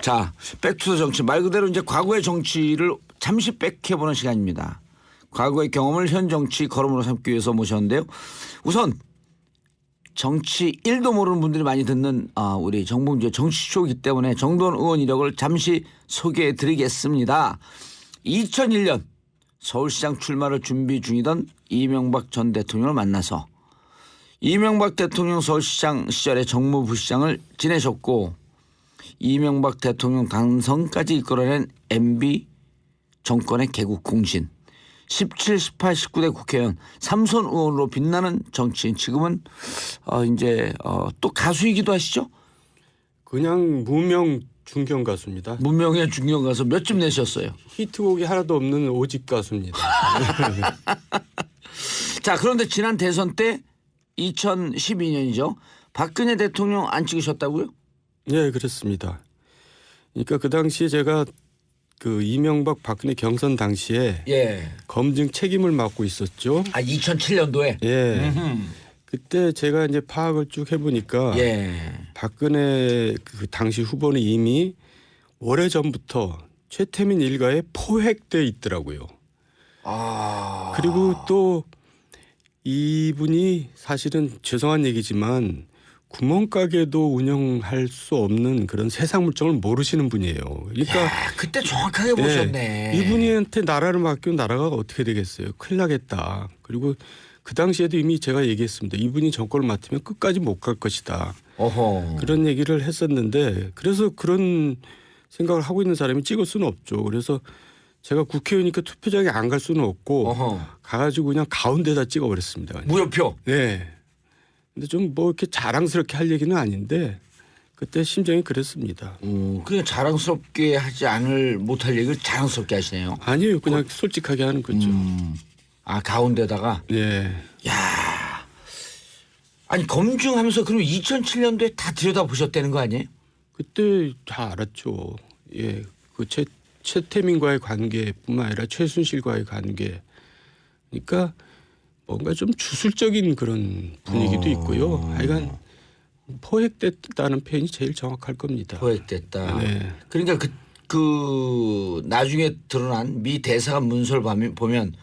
자, 백투더 정치 말 그대로 이제 과거의 정치를 잠시 백해보는 시간입니다. 과거의 경험을 현 정치 걸음으로 삼기 위해서 모셨는데요. 우선 정치 1도 모르는 분들이 많이 듣는 우리 정봉주의 정치쇼이기 때문에 정도원 의원 이력을 잠시 소개해드리겠습니다. 2001년 서울시장 출마를 준비 중이던 이명박 전 대통령을 만나서 이명박 대통령 서울시장 시절에 정무부시장을 지내셨고 이명박 대통령 당선까지 이끌어낸 MB 정권의 개국 공신 17, 18, 19대 국회의원 3선 의원으로 빛나는 정치인. 지금은 이제 또 가수이기도 하시죠? 그냥 무명 중견 가수입니다. 무명의 중견 가수 몇 집 내셨어요? 히트곡이 하나도 없는 오집 가수입니다. 자, 그런데 지난 대선 때 2012년이죠. 박근혜 대통령 안 찍으셨다고요? 네, 그렇습니다. 그러니까 그 당시에 제가 그 이명박 박근혜 경선 당시에 검증 책임을 맡고 있었죠. 2007년도에? 예. 그때 제가 이제 파악을 쭉 해보니까 박근혜 그 당시 후보는 이미 오래전부터 최태민 일가에 포획돼 있더라고요. 그리고 또 이분이 사실은 죄송한 얘기지만 구멍가게도 운영할 수 없는 그런 세상 물정을 모르시는 분이에요. 그러니까 그때 정확하게 보셨네. 이분한테 나라를 맡기면 나라가 어떻게 되겠어요. 큰일 나겠다. 그리고 그 당시에도 이미 제가 얘기했습니다. 이분이 정권을 맡으면 끝까지 못 갈 것이다. 그런 얘기를 했었는데 그래서 그런 생각을 하고 있는 사람이 찍을 수는 없죠. 그래서 제가 국회의원이니까 투표장에 안 갈 수는 없고 가가지고 그냥 가운데다 찍어버렸습니다. 그냥. 무효표? 네. 근데 좀 뭐 이렇게 자랑스럽게 할 얘기는 아닌데 그때 심정이 그랬습니다. 그냥 자랑스럽게 하지 못할 얘기를 자랑스럽게 하시네요. 아니에요. 그냥 솔직하게 하는 거죠. 가운데다가? 네. 야, 아니 검증하면서 그럼 2007년도에 다 들여다보셨다는 거 아니에요? 그때 다 알았죠. 예, 그 최태민과의 관계뿐만 아니라 최순실과의 관계. 그러니까 뭔가 좀 주술적인 그런 분위기도 있고요. 하여간 포획됐다는 표현이 제일 정확할 겁니다. 포획됐다. 네. 그러니까 그 나중에 드러난 미 대사관 문서를 보면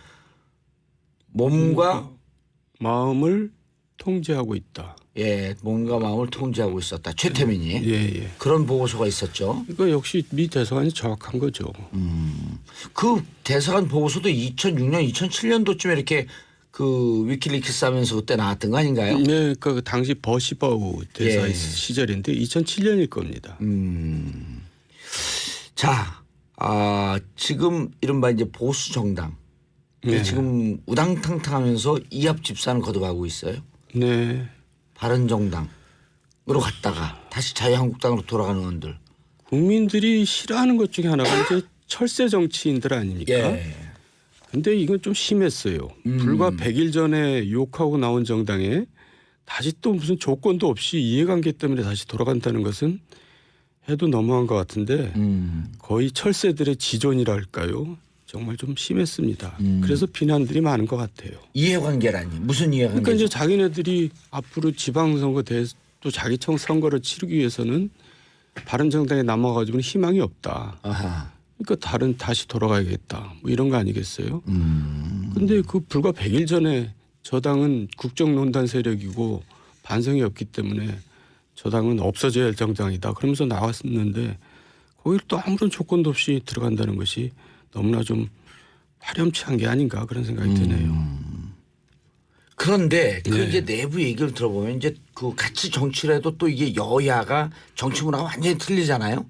몸과 마음을 통제하고 있다. 몸과 마음을 통제하고 있었다. 최태민이. 그런 보고서가 있었죠. 이거 역시 미 대사관이 정확한 거죠. 그 대사관 보고서도 2006년, 2007년도쯤에 이렇게 그 위키리크스 하면서 그때 나왔던 거 아닌가요? 네, 그러니까 그 당시 버시바우 대사 시절인데 2007년일 겁니다. 자, 지금 이른바 이제 보수 정당 지금 우당탕탕하면서 이합 집산을 거듭하고 있어요. 네. 바른정당으로 갔다가 다시 자유한국당으로 돌아가는 의원들. 국민들이 싫어하는 것 중에 하나가 이제 철새 정치인들 아닙니까? 근데 이건 좀 심했어요. 불과 100일 전에 욕하고 나온 정당에 다시 또 무슨 조건도 없이 이해관계 때문에 다시 돌아간다는 것은 해도 너무한 것 같은데 거의 철새들의 지존이랄까요? 정말 좀 심했습니다. 그래서 비난들이 많은 것 같아요. 이해관계라니 무슨 이해관계죠? 그러니까 이제 자기네들이 앞으로 지방선거 또 자기청 선거를 치르기 위해서는 바른정당에 남아가지고는 희망이 없다. 그러니까 다시 돌아가야겠다. 뭐 이런 거 아니겠어요? 근데 그 불과 100일 전에 저당은 국정농단 세력이고 반성이 없기 때문에 저당은 없어져야 할 정당이다. 그러면서 나왔었는데 거기를 또 아무런 조건도 없이 들어간다는 것이 너무나 좀 파렴치한 게 아닌가 그런 생각이 드네요. 그런데 그 이제 내부 얘기를 들어보면 이제 그 같이 정치를 해도 또 이게 여야가 정치 문화가 완전히 틀리잖아요.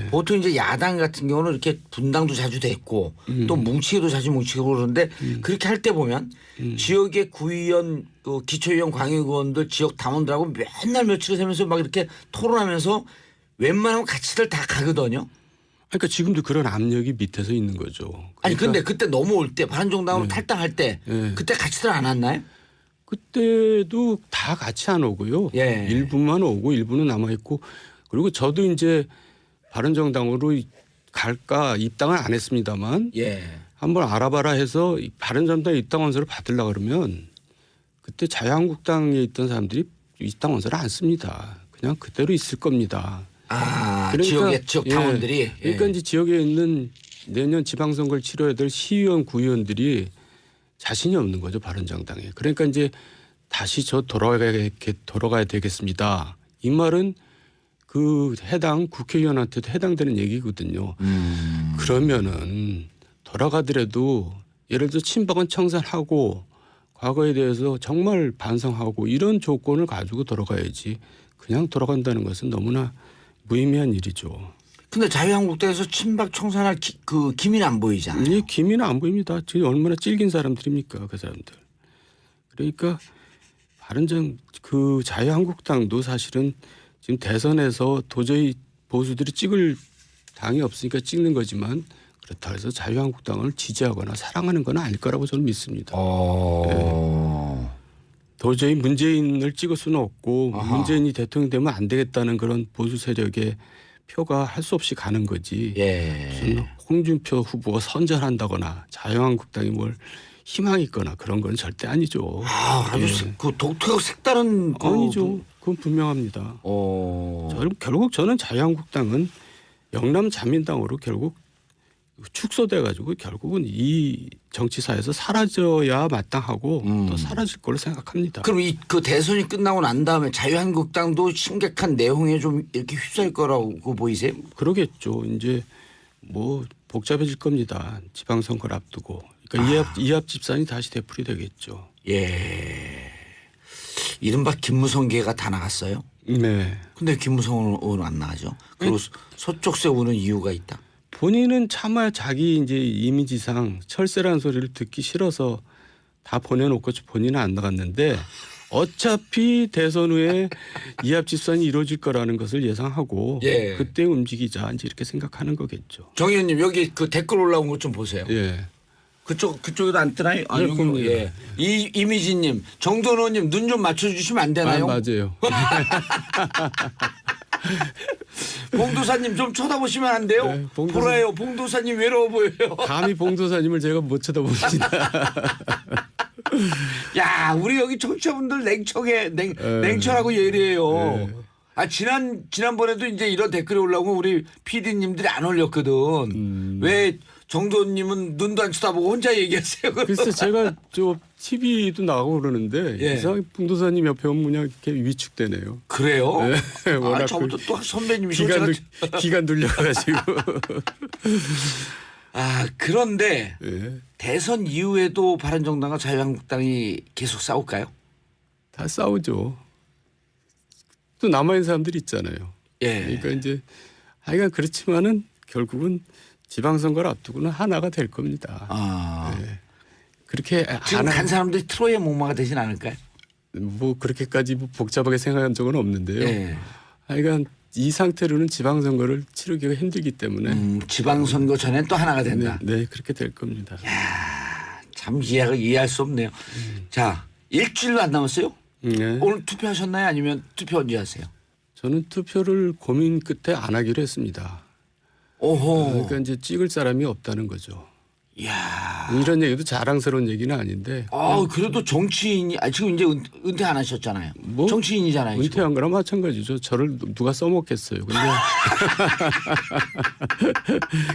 보통 이제 야당 같은 경우는 이렇게 분당도 자주 됐고 또 뭉치기도 자주 뭉치고 그러는데 그렇게 할 때 보면 지역의 구의원, 기초의원, 광역의원들, 지역 당원들하고 맨날 며칠을 세면서 막 이렇게 토론하면서 웬만하면 같이들 다 가거든요. 그러니까 지금도 그런 압력이 밑에서 있는 거죠. 그러니까 아니 근데 그때 넘어올 때 바른정당으로 탈당할 때 그때 같이들 안 왔나요? 그때도 다 같이 안 오고요. 일부만 오고 일부는 남아 있고 그리고 저도 이제 바른정당으로 갈까 입당을 안 했습니다만 한번 알아봐라 해서 바른정당 입당 원서를 받으려고 그러면 그때 자유한국당에 있던 사람들이 입당 원서를 안 씁니다. 그냥 그대로 있을 겁니다. 지역 당원들이. 그러니까 이제 지역에 있는 내년 지방선거를 치러야 될 시의원, 구의원들이 자신이 없는 거죠, 바른정당에. 그러니까 이제 다시 돌아가야 되겠습니다. 이 말은 그 해당 국회의원한테도 해당되는 얘기거든요. 그러면은 돌아가더라도 예를 들어 친박은 청산하고 과거에 대해서 정말 반성하고 이런 조건을 가지고 돌아가야지. 그냥 돌아간다는 것은 너무나 무의미한 일이죠. 근데 자유한국당에서 친박 청산할 그 기미는 안 보이잖아요. 이 기미는 안 보입니다. 지금 얼마나 찔긴 사람들입니까, 그 사람들. 그러니까 그 자유한국당도 사실은 지금 대선에서 도저히 보수들이 찍을 당이 없으니까 찍는 거지만 그렇다고 해서 자유한국당을 지지하거나 사랑하는 건 아닐 거라고 저는 믿습니다. 네. 도저히 문재인을 찍을 수는 없고 문재인이 대통령 되면 안 되겠다는 그런 보수 세력의 표가 할 수 없이 가는 거지. 무슨 홍준표 후보가 선전한다거나 자유한국당이 뭘 희망이 있거나 그런 건 절대 아니죠. 아주 그 독특하고 색다른 아니죠. 그건 분명합니다. 결국 저는 자유한국당은 영남 자민당으로 결국 축소돼 가지고 결국은 이 정치사에서 사라져야 마땅하고 또 사라질 걸로 생각합니다. 그럼 그 대선이 끝나고 난 다음에 자유한국당도 심각한 내홍에 좀 이렇게 휩싸일 거라고 보이세요? 그러겠죠. 이제 뭐 복잡해질 겁니다. 지방선거를 앞두고. 그러니까 이합 집산이 다시 되풀이 되겠죠. 예. 이른바 김무성계가 다 나갔어요. 네. 근데 김무성 의원 안 나가죠. 그리고 서쪽 세우는 이유가 있다. 본인은 차마 자기 이제 이미지상 철새라는 소리를 듣기 싫어서 다 보내놓고 본인은 안 나갔는데 어차피 대선 후에 이합 집산이 이루어질 거라는 것을 예상하고 그때 움직이자 이제 이렇게 생각하는 거겠죠. 정 의원님 여기 그 댓글 올라온 것 좀 보세요. 예. 그쪽에도 안 뜨나요? 네, 여기, 예. 이미지님, 정돈호님 눈 좀 맞춰주시면 안 되나요? 맞아요. 봉도사님 좀 쳐다보시면 안 돼요? 네, 보라요. 봉도사님 외로워 보여요. 감히 봉도사님을 제가 못 쳐다봅니다. 야, 우리 여기 청취자분들 냉철하고 예리해요. 지난번에도 이제 이런 댓글이 올라오고 우리 PD님들이 안 올렸거든. 왜 정도님은 눈도 안 쳐다보고 혼자 얘기하세요? 글쎄 제가 저 TV도 나가고 그러는데 이상하게 봉도사님 옆에 오면 그냥 이렇게 위축되네요. 그래요? 네, 워낙 저부터 또 선배님이 기가 눌려가지고. 그런데 대선 이후에도 바른정당과 자유한국당이 계속 싸울까요? 다 싸우죠. 또 남아있는 사람들이 있잖아요. 그러니까 이제 하여간 그렇지만은 결국은 지방선거를 앞두고는 하나가 될 겁니다. 그렇게 지금 간 사람들이 트로이의 목마가 되진 않을까요? 뭐 그렇게까지 복잡하게 생각한 적은 없는데요. 하여간 이 상태로는 지방선거를 치르기가 힘들기 때문에 지방선거 전엔 또 하나가 된다. 네, 그렇게 될 겁니다. 참 이해할 수 없네요. 자, 일주일도 안 남았어요? 네. 오늘 투표하셨나요? 아니면 투표 언제 하세요? 저는 투표를 고민 끝에 안 하기로 했습니다. 그러니까 이제 찍을 사람이 없다는 거죠. 이야. 이런 얘기도 자랑스러운 얘기는 아닌데. 그래도 정치인이 지금 이제 은퇴 안 하셨잖아요. 뭐? 정치인이잖아요. 은퇴한 거랑 마찬가지죠. 저를 누가 써먹겠어요. 근데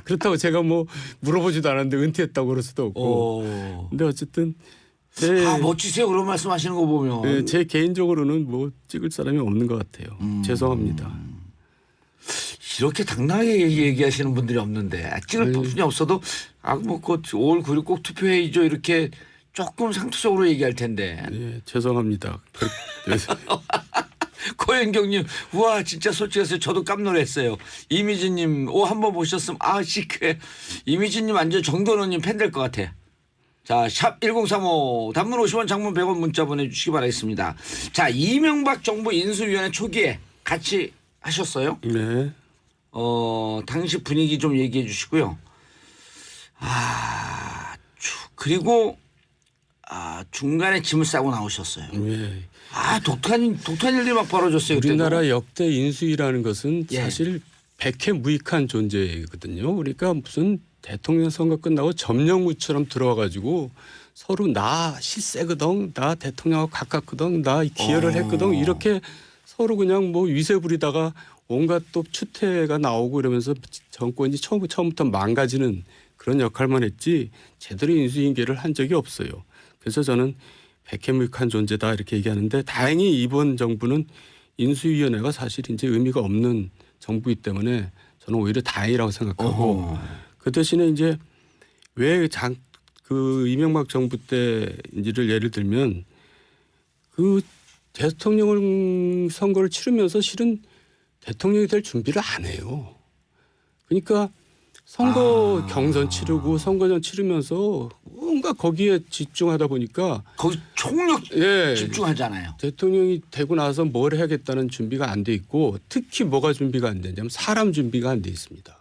그렇다고 제가 뭐 물어보지도 않았는데 은퇴했다고 그럴 수도 없고. 근데 어쨌든 멋지세요. 그런 말씀하시는 거 보면. 제 개인적으로는 뭐 찍을 사람이 없는 것 같아요. 죄송합니다. 이렇게 당당하게 얘기하시는 분들이 없는데 찍을 부분이 없어도 뭐 5월 9일 꼭 투표해야죠 이렇게 조금 상투적으로 얘기할 텐데. 죄송합니다. 고현경님, 우와 진짜 솔직해서 저도 깜놀했어요. 이미진님, 한번 보셨으면 시크해. 이미진님 완전 정돈호님 팬 될 것 같아. 자, 샵 1035 단문 50원 장문 100원 문자 보내주시기 바라겠습니다. 자, 이명박 정부 인수위원회 초기에 같이 하셨어요? 네. 당시 분위기 좀 얘기해 주시고요. 그리고 중간에 짐을 싸고 나오셨어요. 독특한 일들이 막 벌어졌어요. 우리나라 그때도. 역대 인수위라는 것은 사실 백해무익한 존재거든요. 그러니까 무슨 대통령 선거 끝나고 점령구처럼 들어와가지고 서로 나 실세거든, 나 대통령하고 가깝거든, 나 기여를 했거든 이렇게 서로 그냥 뭐 위세 부리다가 온갖 또 추태가 나오고 이러면서 정권이 처음부터 망가지는 그런 역할만 했지 제대로 인수인계를 한 적이 없어요. 그래서 저는 백해무익한 존재다 이렇게 얘기하는데 다행히 이번 정부는 인수위원회가 사실 이제 의미가 없는 정부이기 때문에 저는 오히려 다행이라고 생각하고 그 대신에 이제 왜 그 이명박 정부 때를 예를 들면 그 대통령 선거를 치르면서 실은 대통령이 될 준비를 안 해요. 그러니까 선거 경선 치르고 선거전 치르면서 뭔가 거기에 집중하다 보니까 거기 총력 집중하잖아요. 대통령이 되고 나서 뭘 해야겠다는 준비가 안 돼 있고 특히 뭐가 준비가 안 되냐면 사람 준비가 안 돼 있습니다.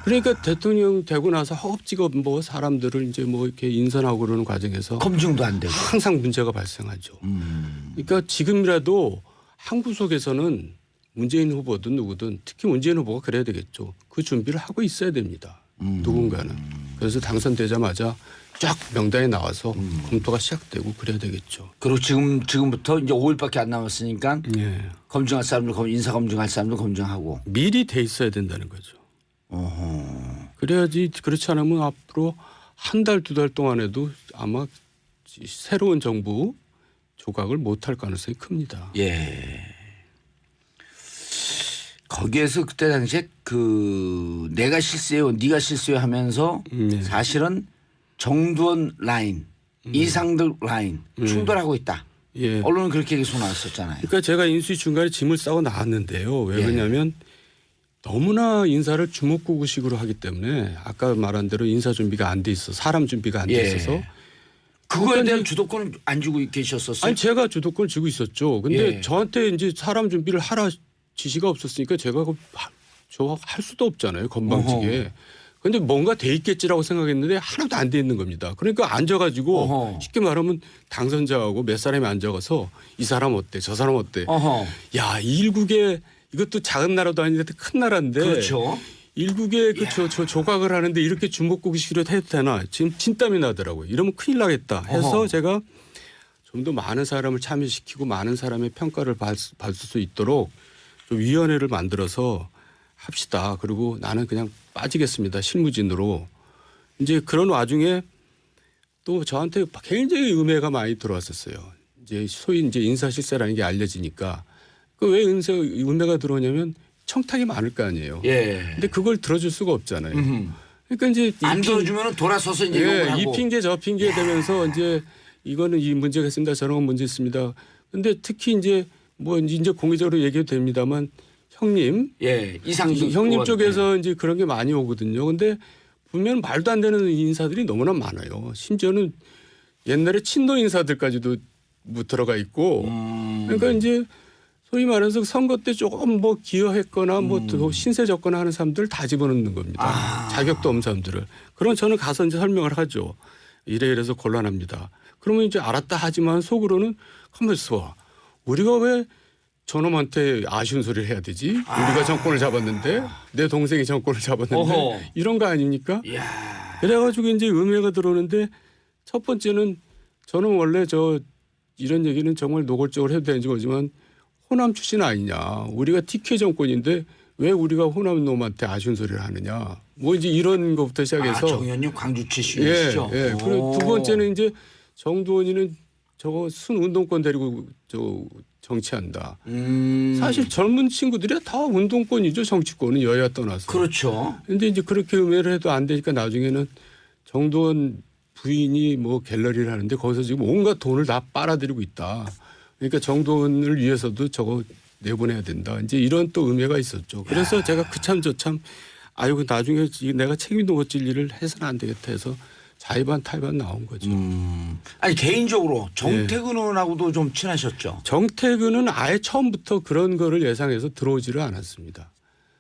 그러니까 대통령 되고 나서 허겁지겁 뭐 사람들을 이제 뭐 이렇게 인선하고 그러는 과정에서 검증도 안 되고 항상 문제가 발생하죠. 그러니까 지금이라도 한 구석에서는 문재인 후보든 누구든 특히 문재인 후보가 그래야 되겠죠. 그 준비를 하고 있어야 됩니다. 누군가는. 그래서 당선되자마자 쫙 명단에 나와서 검토가 시작되고 그래야 되겠죠. 그리고 지금부터 이제 5일밖에 안 남았으니까 예. 검증할 사람들 인사 검증할 사람들 검증하고 미리 돼 있어야 된다는 거죠. 어허. 그래야지 그렇지 않으면 앞으로 한 달, 두 달 동안에도 아마 새로운 정부 조각을 못할 가능성이 큽니다. 예. 거기에서 그때 당시에 그 내가 실수해요, 네가 실수해요 하면서 사실은 정두원 라인, 이상득 라인 충돌하고 있다. 예. 언론은 그렇게 계속 나왔었잖아요. 그러니까 제가 인수위 중간에 짐을 싸고 나왔는데요. 왜 그러냐면 너무나 인사를 주먹구구식으로 하기 때문에 아까 말한 대로 인사 준비가 안 돼 있어, 사람 준비가 안 돼 있어서 그거에 대한 주도권은 안 주고 계셨었어요? 아니 제가 주도권을 쥐고 있었죠. 근데 저한테 이제 사람 준비를 하라 지시가 없었으니까 제가 저 할 수도 없잖아요. 건방지게. 근데 뭔가 돼 있겠지라고 생각했는데 하나도 안 돼 있는 겁니다. 그러니까 앉아가지고 쉽게 말하면 당선자하고 몇 사람이 앉아가서 이 사람 어때 저 사람 어때. 야 일국에 이것도 작은 나라도 아닌데 큰 나라인데. 그렇죠. 일국에 저 조각을 하는데 이렇게 주먹구구식으로 해도 되나. 지금 진땀이 나더라고요. 이러면 큰일 나겠다 해서 제가 좀 더 많은 사람을 참여시키고 많은 사람의 평가를 받을 수 있도록 좀 위원회를 만들어서 합시다. 그리고 나는 그냥 빠지겠습니다. 실무진으로. 이제 그런 와중에 또 저한테 굉장히 음해가 많이 들어왔었어요. 이제 소위 이제 인사실세라는 게 알려지니까 그 왜 음해가 들어오냐면 청탁이 많을 거 아니에요. 예. 근데 그걸 들어줄 수가 없잖아요. 그러니까 이제 안 들어주면 돌아서서 이제 욕을 하고. 이 핑계 저 핑계 되면서 이제 이거는 이 문제가 있습니다. 저런 건 문제 있습니다. 근데 특히 이제 뭐 이제 공개적으로 얘기해도 됩니다만 형님, 이상득 형님 쪽에서 이제 그런 게 많이 오거든요. 근데 보면 말도 안 되는 인사들이 너무나 많아요. 심지어는 옛날에 친노 인사들까지도 뭐 들어가 있고. 그러니까 이제 소위 말해서 선거 때 조금 뭐 기여했거나 뭐 신세 졌거나 하는 사람들 다 집어넣는 겁니다. 자격도 없는 사람들을. 그럼 저는 가서 이제 설명을 하죠. 이래서 곤란합니다. 그러면 이제 알았다 하지만 속으로는 가만히 있어. 우리가 왜 저놈한테 아쉬운 소리를 해야 되지? 우리가 정권을 잡았는데 내 동생이 정권을 잡았는데 이런 거 아닙니까? 그래가지고 이제 음해가 들어오는데 첫 번째는 저는 원래 이런 얘기는 정말 노골적으로 해도 되는 거지만 호남 출신 아니냐. 우리가 TK 정권인데 왜 우리가 호남 놈한테 아쉬운 소리를 하느냐. 뭐 이제 이런 것부터 시작해서. 정 의원님 광주 출신이시죠? 예. 그리고 두 번째는 이제 정두원이는 저거 순운동권 데리고 정치한다. 사실 젊은 친구들이 다 운동권이죠. 정치권은 여야 떠나서. 그렇죠. 그런데 이제 그렇게 음해를 해도 안 되니까 나중에는 정두원 부인이 뭐 갤러리를 하는데 거기서 지금 온갖 돈을 다 빨아들이고 있다. 그러니까 정두원을 위해서도 저거 내보내야 된다. 이제 이런 또 음해가 있었죠. 그래서 제가 그참 저참 아이고 나중에 내가 책임도 못 질 일을 해서는 안 되겠다 해서 자의반 타의반 나온 거죠. 아니 개인적으로 정태근 의원하고도 좀 친하셨죠? 정태근은 아예 처음부터 그런 거를 예상해서 들어오지를 않았습니다.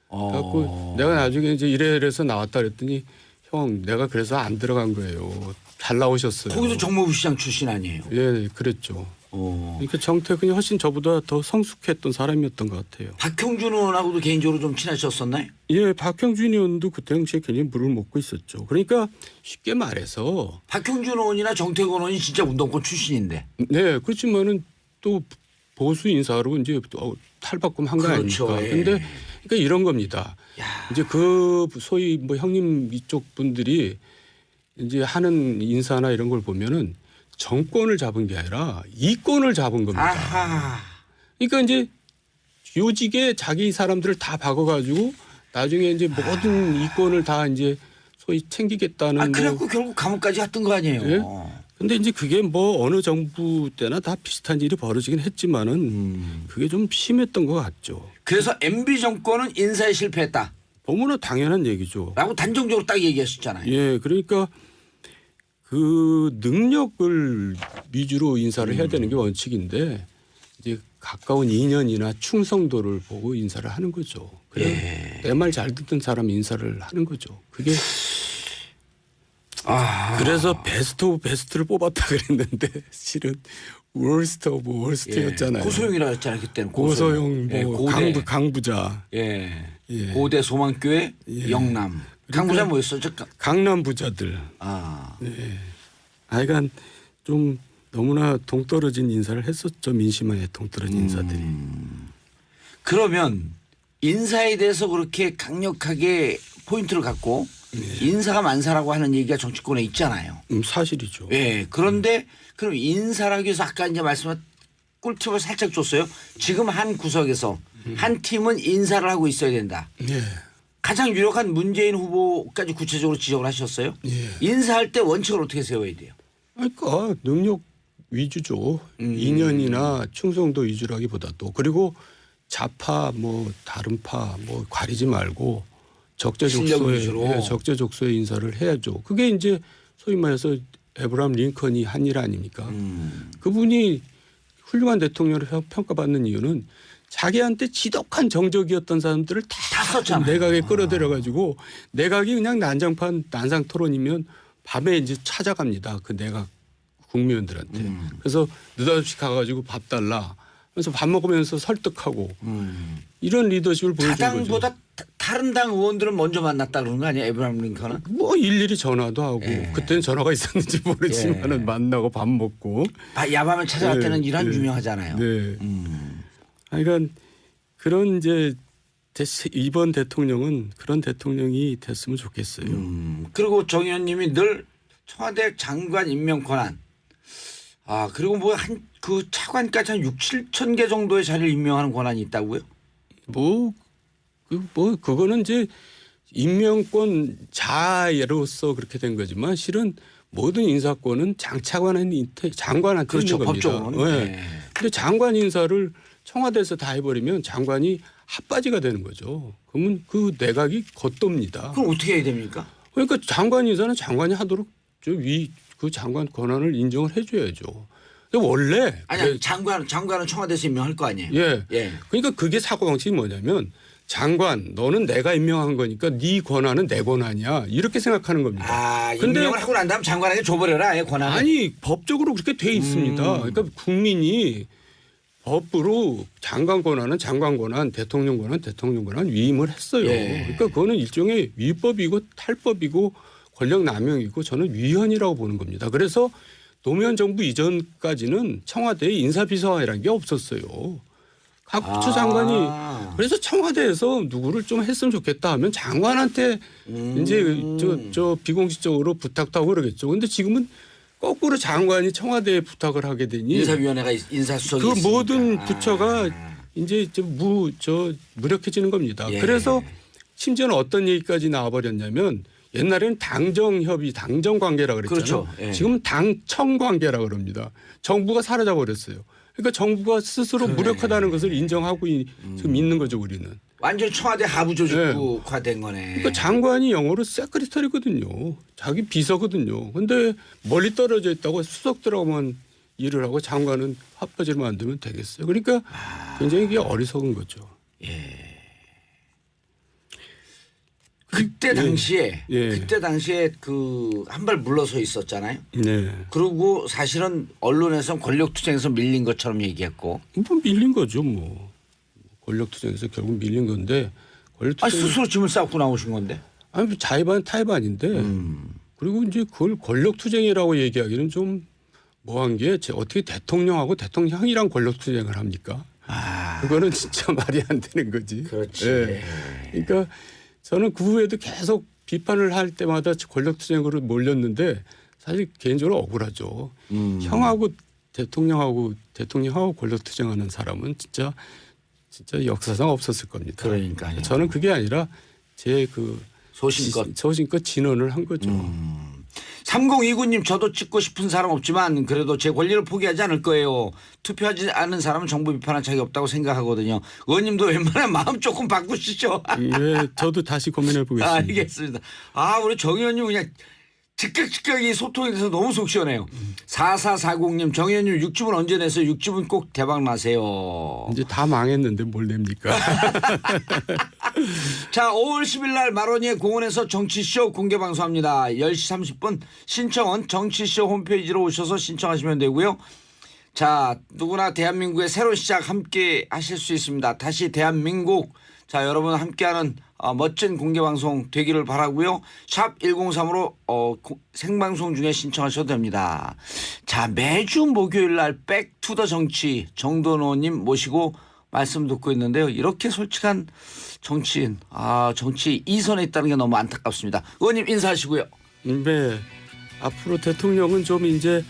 그래갖고 내가 나중에 이제 이래서 나왔다 그랬더니 형 내가 그래서 안 들어간 거예요. 잘 나오셨어요. 거기도 정무부 시장 출신 아니에요? 예, 그랬죠. 그러니까 정태근이 훨씬 저보다 더 성숙했던 사람이었던 것 같아요. 박형준 의원하고도 개인적으로 좀 친하셨었나요? 예, 박형준 의원도 그 당시에 굉장히 물을 먹고 있었죠. 그러니까 쉽게 말해서 박형준 의원이나 정태근 의원이 진짜 운동권 출신인데. 네, 그렇지만은 또 보수 인사로 이제 탈바꿈 한 거 그렇죠. 아닙니까? 예. 근데 그러니까 이런 겁니다. 야. 이제 그 소위 뭐 형님 이쪽 분들이 이제 하는 인사나 이런 걸 보면은 정권을 잡은 게 아니라 이권을 잡은 겁니다. 아하. 그러니까 이제 요직에 자기 사람들을 다 박아가지고 나중에 이제 모든 이권을 다 이제 소위 챙기겠다는. 아, 뭐. 그래갖고 결국 감옥까지 갔던 거 아니에요. 예? 근데 이제 그게 뭐 어느 정부 때나 다 비슷한 일이 벌어지긴 했지만은 그게 좀 심했던 것 같죠. 그래서 MB 정권은 인사에 실패했다. 너무나 당연한 얘기죠. 라고 단정적으로 딱 얘기하셨잖아요. 예, 그러니까 그 능력을 위주로 인사를 해야 되는 게 원칙인데 이제 가까운 인연이나 충성도를 보고 인사를 하는 거죠. 그래 내 말 잘 듣는 사람 인사를 하는 거죠. 그게 그래서 베스트 오브 베스트를 뽑았다 그랬는데 실은 월스트 오브 월스트였잖아요. 고소영이라고 했잖아요. 그때는 고소영, 예, 뭐 고대. 강부자, 예. 예. 고대 소망교회 영남. 강부자 뭐였어? 강남 부자들. 아. 하여간 좀 너무나 동떨어진 인사를 했었죠. 민심에 동떨어진 인사들이. 그러면 인사에 대해서 그렇게 강력하게 포인트를 갖고 인사가 만사라고 하는 얘기가 정치권에 있잖아요. 사실이죠. 예. 그런데 그럼 인사라기 위해서 아까 이제 말씀한 꿀팁을 살짝 줬어요. 지금 한 구석에서 한 팀은 인사를 하고 있어야 된다. 예. 가장 유력한 문재인 후보까지 구체적으로 지적을 하셨어요. 예. 인사할 때 원칙을 어떻게 세워야 돼요? 그러니까 능력 위주죠. 인연이나 충성도 위주라기보다도 그리고 좌파 뭐 다른 파 뭐 가리지 말고 실력 위주로. 적재적소에 인사를 해야죠. 그게 이제 소위 말해서 에브라함 링컨이 한 일 아닙니까? 그분이 훌륭한 대통령으로 평가받는 이유는 자기한테 지독한 정적이었던 사람들을 다 썼잖아요. 내각에 끌어들여 가지고 내각이 그냥 난장판 난상 토론이면 밤에 이제 찾아갑니다. 그 내각 국민들한테. 그래서 느닷없이 가가지고 밥 달라. 그래서 밥 먹으면서 설득하고 이런 리더십을 보여준 거죠. 자당보다 다른 당 의원들은 먼저 만났다 그러는 거 아니에요? 에브라함 링컨은? 뭐 일일이 전화도 하고 그때는 전화가 있었는지 모르지만은 만나고 밥 먹고. 야밤에 찾아갈 때는 네, 이런 네. 유명하잖아요. 네. 그러니까 그런 이제 이번 대통령은 그런 대통령이 됐으면 좋겠어요. 그리고 정 의원님이 늘 청와대 장관 임명 권한. 아 그리고 뭐 한 그 차관까지 한 6, 7천 개 정도의 자리를 임명하는 권한이 있다고요? 그거는 이제 임명권 자로서 그렇게 된 거지만 실은 모든 인사권은 장관한테 그렇죠. 있는 겁니다. 법적으로는. 네. 근데 장관 인사를 청와대에서 다 해버리면 장관이 핫바지가 되는 거죠. 그러면 그 내각이 겉돕니다. 그럼 어떻게 해야 됩니까? 그러니까 장관 인사는 장관이 하도록 그 장관 권한을 인정을 해줘야죠. 근데 원래 아니 장관은 청와대에서 임명할 거 아니에요? 예. 예. 그러니까 그게 사고방식이 뭐냐면 장관 너는 내가 임명한 거니까 네 권한은 내 권한이야 이렇게 생각하는 겁니다. 아 근데 임명을 하고 난 다음 장관에게 줘버려라 아예 권한을. 아니 법적으로 그렇게 돼 있습니다. 그러니까 국민이 법으로 장관 권한은 장관 권한, 대통령 권한, 대통령 권한 위임을 했어요. 예. 그러니까 그거는 일종의 위법이고 탈법이고 권력 남용이고 저는 위헌이라고 보는 겁니다. 그래서 노무현 정부 이전까지는 청와대에 인사비서관이라는 게 없었어요. 각 부처장관이 그래서 청와대에서 누구를 좀 했으면 좋겠다 하면 장관한테 이제 저 비공식적으로 부탁도 하고 그러겠죠. 그런데 지금은 거꾸로 장관이 청와대에 부탁을 하게 되니 인사위원회가 인사수석이 그 있으니까. 모든 부처가 이제 무력해지는 겁니다. 예. 그래서 심지어는 어떤 얘기까지 나와버렸냐면 옛날에는 당정협의, 당정관계라 그랬잖아요. 그렇죠. 예. 지금은 당청관계라 그럽니다. 정부가 사라져 버렸어요. 그러니까 정부가 스스로 무력하다는 것을 인정하고 지금 있는 거죠, 우리는. 완전 청와대 하부 조직부화된 거네. 그러니까 장관이 영어로 세크리터리거든요. 자기 비서거든요. 근데 멀리 떨어져 있다고 수석들하고만 일을 하고 장관은 핫바지를 만들면 되겠어요. 그러니까 굉장히 이게 어리석은 거죠. 그때 당시에 그 한 발 물러서 있었잖아요. 네. 그리고 사실은 언론에서 권력투쟁에서 밀린 것처럼 얘기했고. 뭐 밀린 거죠, 뭐. 권력투쟁에서 결국 밀린 건데 권력투쟁. 스스로 짐을 싸고 나오신 건데. 아니 자의반 타의반인데 그리고 이제 그걸 권력투쟁이라고 얘기하기는 좀 뭐한 게 어떻게 대통령하고 대통령이랑 권력투쟁을 합니까? 그거는 진짜 말이 안 되는 거지. 그렇지. 예. 그러니까 저는 그 후에도 계속 비판을 할 때마다 권력투쟁으로 몰렸는데 사실 개인적으로 억울하죠. 형하고 대통령하고 권력투쟁하는 사람은 진짜 역사상 없었을 겁니다. 그러니까요. 저는 그게 아니라 제 그 소신껏 진언을 한 거죠. 3029님 저도 찍고 싶은 사람 없지만 그래도 제 권리를 포기하지 않을 거예요. 투표하지 않은 사람은 정부 비판할 자격이 없다고 생각하거든요. 의원님도 웬만하면 마음 조금 바꾸시죠. 예, 저도 다시 고민해 보겠습니다. 알겠습니다. 우리 정 의원님 그냥 즉각 이 소통이 돼서 너무 속 시원해요. 4440님 정 의원님 6집은 언제 내세요? 6집은 꼭 대박 나세요. 이제 다 망했는데 뭘 냅니까? 자, 5월 10일 날 마로니에 공원에서 정치쇼 공개 방송합니다. 10시 30분 신청은 정치쇼 홈페이지로 오셔서 신청하시면 되고요. 자, 누구나 대한민국의 새로운 시작 함께 하실 수 있습니다. 다시 대한민국. 자, 여러분 함께하는 멋진 공개방송 되기를 바라고요. 샵 1035로 생방송 중에 신청하셔도 됩니다. 자, 매주 목요일 날 백투더 정치 정돈 의원님 모시고 말씀 듣고 있는데요. 이렇게 솔직한 정치인, 정치 이선에 있다는 게 너무 안타깝습니다. 의원님 인사하시고요. 네. 앞으로 대통령은 좀 이제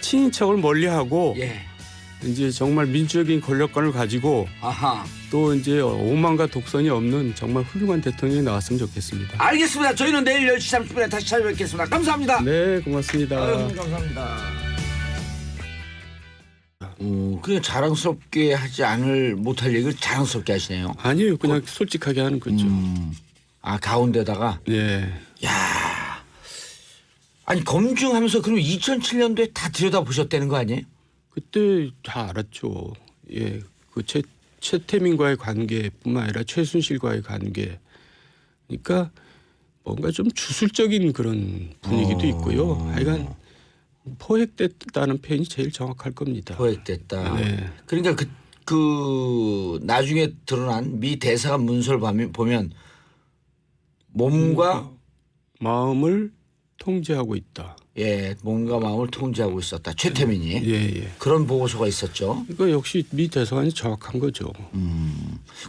친인척을 멀리하고 예. 이제 정말 민주적인 권력관을 가지고 아하. 또 이제 오만과 독선이 없는 정말 훌륭한 대통령이 나왔으면 좋겠습니다. 알겠습니다. 저희는 내일 10시 30분에 다시 찾아뵙겠습니다. 감사합니다. 네, 고맙습니다. 감사합니다. 그냥 자랑스럽게 하지 못할 얘기를 자랑스럽게 하시네요. 아니에요. 그냥 솔직하게 하는 거죠. 가운데다가. 네. 야, 아니 검증하면서 그럼 2007년도에 다 들여다보셨다는 거 아니에요? 그때 다 알았죠. 예, 그 최태민과의 관계뿐만 아니라 최순실과의 관계. 그러니까 뭔가 좀 주술적인 그런 분위기도 있고요. 하여간 포획됐다는 표현이 제일 정확할 겁니다. 포획됐다. 네. 그러니까 그 나중에 드러난 미 대사관 문서를 보면 몸과 마음을 통제하고 있다. 예, 몸과 마음을 통제하고 있었다. 최태민이. 예. 그런 보고서가 있었죠. 이거 역시 미 대사관이 정확한 거죠.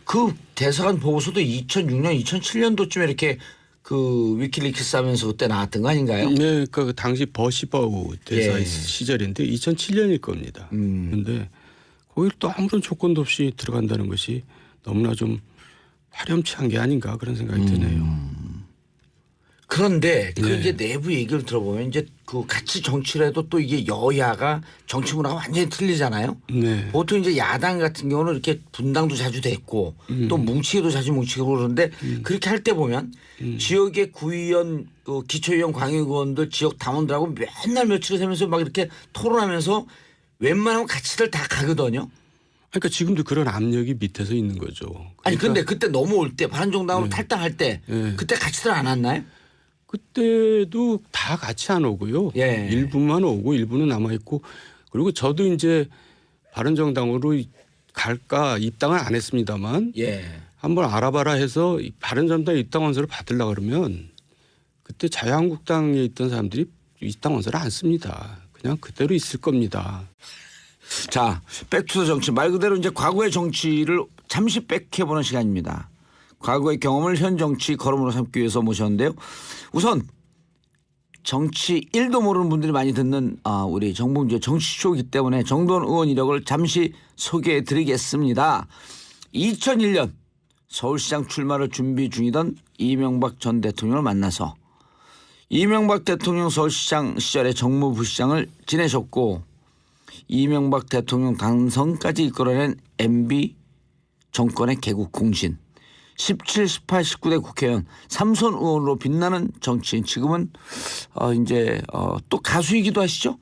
그 대사관 보고서도 2006년, 2007년도쯤에 이렇게 그 위키리크스 하면서 그때 나왔던 거 아닌가요? 네, 그러니까 그 당시 버시바우 대사 예. 시절인데 2007년일 겁니다. 그런데 거기 또 아무런 조건도 없이 들어간다는 것이 너무나 좀 파렴치한 게 아닌가 그런 생각이 드네요. 그런데 그 네. 이제 내부 얘기를 들어보면 이제 그 같이 정치를 해도 또 이게 여야가 정치 문화가 완전히 틀리잖아요. 네. 보통 이제 야당 같은 경우는 이렇게 분당도 자주 됐고 또 뭉치기도 자주 뭉치고 그러는데 그렇게 할 때 보면 지역의 구의원, 기초의원, 광역의원들 지역 당원들하고 맨날 며칠을 세면서 막 이렇게 토론하면서 웬만하면 같이들 다 가거든요. 그러니까 지금도 그런 압력이 밑에서 있는 거죠. 그러니까 아니 근데 그때 넘어올 때 바른정당으로 탈당할 때 네. 그때 같이들 안 왔나요? 그때도 다 같이 안 오고요. 예. 일부만 오고 일부는 남아 있고 그리고 저도 이제 바른정당으로 갈까 입당을 안 했습니다만 예. 한번 알아봐라 해서 바른정당 입당 원서를 받으려고 그러면 그때 자유한국당에 있던 사람들이 입당 원서를 안 씁니다. 그냥 그대로 있을 겁니다. 자, 백투더 정치 말 그대로 이제 과거의 정치를 잠시 백해보는 시간입니다. 과거의 경험을 현 정치 걸음으로 삼기 위해서 모셨는데요. 우선 정치 1도 모르는 분들이 많이 듣는 우리 정봉주의 정치쇼이기 때문에 정돈 의원 이력을 잠시 소개해 드리겠습니다. 2001년 서울시장 출마를 준비 중이던 이명박 전 대통령을 만나서 이명박 대통령 서울시장 시절에 정무부시장을 지내셨고 이명박 대통령 당선까지 이끌어낸 MB 정권의 개국 공신 17, 18, 19대 국회의원 3선 의원으로 빛나는 정치인 지금은 이제 또 가수이기도 하시죠?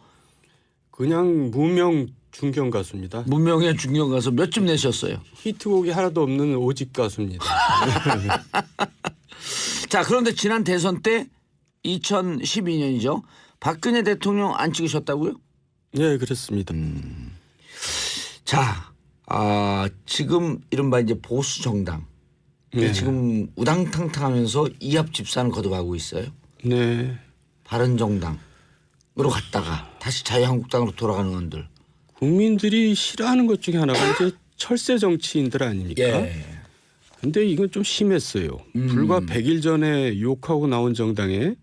그냥 무명 중견 가수입니다. 무명의 중견 가수 몇 집 내셨어요? 히트곡이 하나도 없는 오집 가수입니다. 자, 그런데 지난 대선 때 2012년이죠. 박근혜 대통령 안 찍으셨다고요? 네, 그렇습니다. 자, 지금 이른바 이제 보수 정당 네. 지금 우당탕탕하면서 이합 집산을 거듭하고 있어요. 네. 바른정당으로 갔다가 다시 자유한국당으로 돌아가는 건들. 국민들이 싫어하는 것 중에 하나가 이제 철새 정치인들 아닙니까? 예. 근데 이건 좀 심했어요. 불과 100일 전에 욕하고 나온 정당에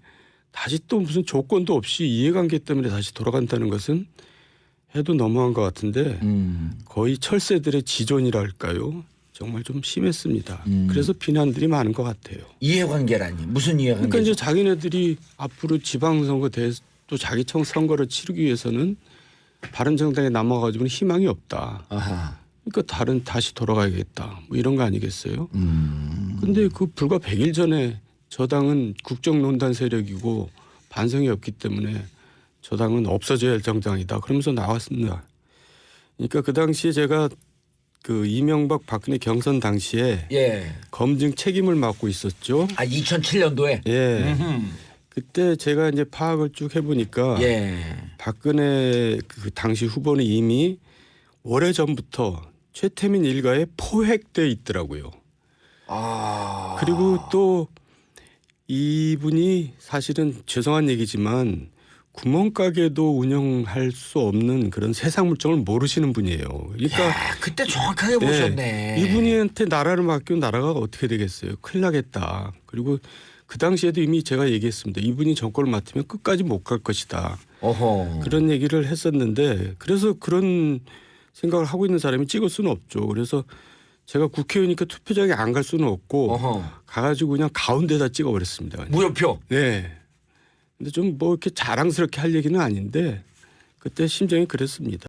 다시 또 무슨 조건도 없이 이해관계 때문에 다시 돌아간다는 것은 해도 너무한 것 같은데 거의 철새들의 지존이랄까요? 정말 좀 심했습니다. 그래서 비난들이 많은 것 같아요. 이해관계라니 무슨 이해관계? 그러니까 이제 자기네들이 앞으로 지방선거 또 자기청 선거를 치르기 위해서는 바른정당에 남아가지고는 희망이 없다. 아하. 그러니까 다시 돌아가야겠다. 뭐 이런 거 아니겠어요? 근데 그 불과 100일 전에 저당은 국정농단 세력이고 반성이 없기 때문에 저당은 없어져야 할 정당이다. 그러면서 나왔습니다. 그러니까 그 당시에 제가 그 이명박 박근혜 경선 당시에 예. 검증 책임을 맡고 있었죠. 아 2007년도에. 예. 그때 제가 이제 파악을 쭉 해보니까 예. 박근혜 그 당시 후보는 이미 오래 전부터 최태민 일가에 포획돼 있더라고요. 아. 그리고 또 이분이 사실은 죄송한 얘기지만 구멍가게도 운영할 수 없는 그런 세상 물정을 모르시는 분이에요. 그러니까 야, 그때 정확하게 보셨네. 이분한테 나라를 맡기면 나라가 어떻게 되겠어요? 큰일 나겠다. 그리고 그 당시에도 이미 제가 얘기했습니다. 이분이 정권을 맡으면 끝까지 못 갈 것이다. 어허. 그런 얘기를 했었는데 그래서 그런 생각을 하고 있는 사람이 찍을 수는 없죠. 그래서 제가 국회의원이니까 투표장에 안 갈 수는 없고 어허. 가가지고 그냥 가운데다 찍어버렸습니다. 무효표. 네. 근데 좀 뭐 이렇게 자랑스럽게 할 얘기는 아닌데 그때 심정이 그랬습니다.